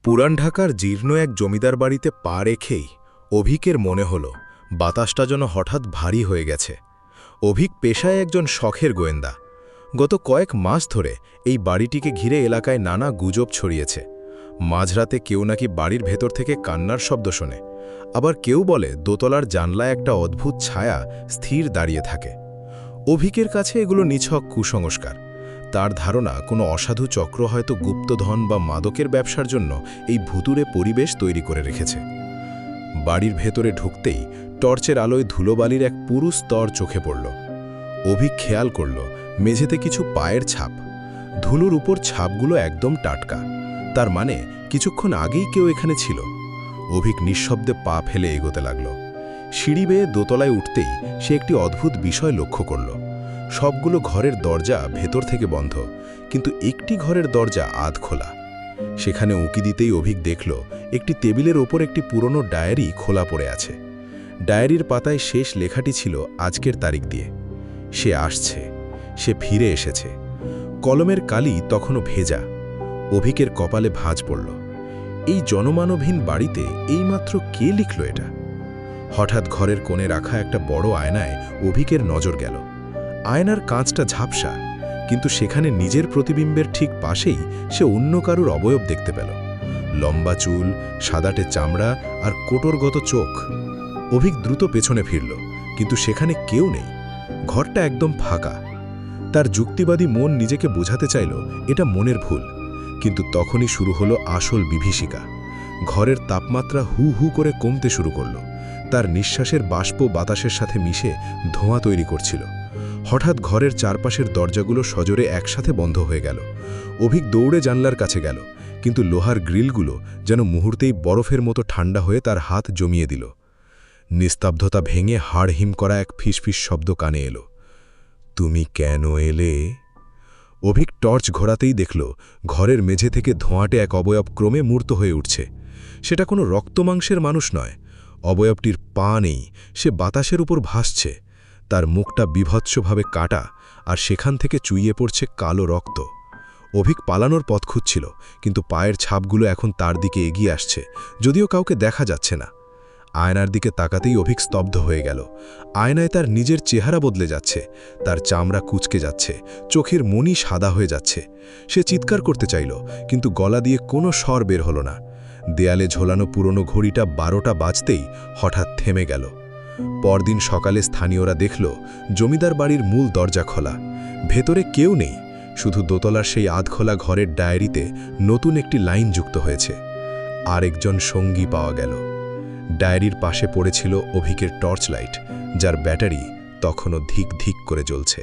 পুরান ঢাকার জীর্ণ এক জমিদার বাড়িতে পা রেখেই অভিকের মনে হল বাতাসটা যেন হঠাৎ ভারী হয়ে গেছে। অভিক পেশায় একজন শখের গোয়েন্দা। গত কয়েক মাস ধরে এই বাড়িটিকে ঘিরে এলাকায় নানা গুজব ছড়িয়েছে। মাঝরাতে কেউ নাকি বাড়ির ভেতর থেকে কান্নার শব্দ শোনে, আবার কেউ বলে দোতলার জানলায় একটা অদ্ভুত ছায়া স্থির দাঁড়িয়ে থাকে। অভিকের কাছে এগুলো নিছক কুসংস্কার। তার ধারণা কোনো অসাধু চক্র হয়তো গুপ্তধন বা মাদকের ব্যবসার জন্য এই ভুতুড়ে পরিবেশ তৈরি করে রেখেছে। বাড়ির ভেতরে ঢুকতেই টর্চের আলোয় ধুলোবালির এক পুরু স্তর চোখে পড়ল। অভিক খেয়াল করল মেঝেতে কিছু পায়ের ছাপ। ধুলোর উপর ছাপগুলো একদম টাটকা, তার মানে কিছুক্ষণ আগেই কেউ এখানে ছিল। অভিক নিঃশব্দে পা ফেলে এগোতে লাগল। সিঁড়ি বেয়ে দোতলায় উঠতেই সে একটি অদ্ভুত বিষয় লক্ষ্য করল। সবগুলো ঘরের দরজা ভেতর থেকে বন্ধ, কিন্তু একটি ঘরের দরজা আধ খোলা। সেখানে উঁকি দিতেই অভিক দেখল একটি টেবিলের ওপর একটি পুরনো ডায়েরি খোলা পড়ে আছে। ডায়েরির পাতায় শেষ লেখাটি ছিল আজকের তারিখ দিয়ে। সে আসছে, সে ফিরে এসেছে। কলমের কালি তখনও ভেজা। অভিকের কপালে ভাঁজ পড়ল। এই জনমানবহীন বাড়িতে এইমাত্র কে লিখল এটা? হঠাৎ ঘরের কোণে রাখা একটা বড় আয়নায় অভিকের নজর গেল। আয়নার কাঁচটা ঝাপসা, কিন্তু সেখানে নিজের প্রতিবিম্বের ঠিক পাশেই সে অন্য কারুর অবয়ব দেখতে পেল। লম্বা চুল, সাদাটে চামড়া আর কোটরগত চোখ। অভিক দ্রুত পেছনে ফিরল, কিন্তু সেখানে কেউ নেই। ঘরটা একদম ফাঁকা। তার যুক্তিবাদী মন নিজেকে বোঝাতে চাইল এটা মনের ভুল, কিন্তু তখনই শুরু হলো আসল বিভীষিকা। ঘরের তাপমাত্রা হু হু করে কমতে শুরু করল। তার নিঃশ্বাসের বাষ্প বাতাসের সাথে মিশে ধোঁয়া তৈরি করছিল। হঠাৎ ঘরের চারপাশের দরজাগুলো সজোরে একসাথে বন্ধ হয়ে গেল। অভিক দৌড়ে জানলার কাছে গেল, কিন্তু লোহার গ্রিলগুলো যেন মুহূর্তেই বরফের মতো ঠান্ডা হয়ে তার হাত জমিয়ে দিল। নিস্তব্ধতা ভেঙে হাড় হিম করা এক ফিসফিস শব্দ কানে এলো। তুমি কেন এলে? অভিক টর্চ ঘোরাতেই দেখল ঘরের মেঝে থেকে ধোঁয়াটে এক অবয়ব ক্রমে মূর্ত হয়ে উঠছে। সেটা কোনো রক্তমাংসের মানুষ নয়। অবয়বটির পা নেই, সে বাতাসের উপর ভাসছে। তার মুখটা বিভৎসভাবে কাটা, আর সেখান থেকে চুইয়ে পড়ছে কালো রক্ত। অভিক পালানোর পথ খুঁজছিল, কিন্তু পায়ের ছাপগুলো এখন তার দিকে এগিয়ে আসছে, যদিও কাউকে দেখা যাচ্ছে না। আয়নার দিকে তাকাতেই অভিক স্তব্ধ হয়ে গেল। আয়নায় তার নিজের চেহারা বদলে যাচ্ছে। তার চামড়া কুঁচকে যাচ্ছে, চোখের মনি সাদা হয়ে যাচ্ছে। সে চিৎকার করতে চাইল, কিন্তু গলা দিয়ে কোনো স্বর বের হলো না। দেয়ালে ঝোলানো পুরনো ঘড়িটা 12টা বাজতেই হঠাৎ থেমে গেল। পরদিন সকালে স্থানীয়রা দেখল জমিদার বাড়ির মূল দরজা খোলা। ভেতরে কেউ নেই, শুধু দোতলার সেই আধখোলা ঘরের ডায়েরিতে নতুন একটি লাইন যুক্ত হয়েছে। আরেকজন সঙ্গী পাওয়া গেল। ডায়েরির পাশে পড়েছিল অভিকের টর্চ লাইট, যার ব্যাটারি তখনও ধিক ধিক করে জ্বলছে।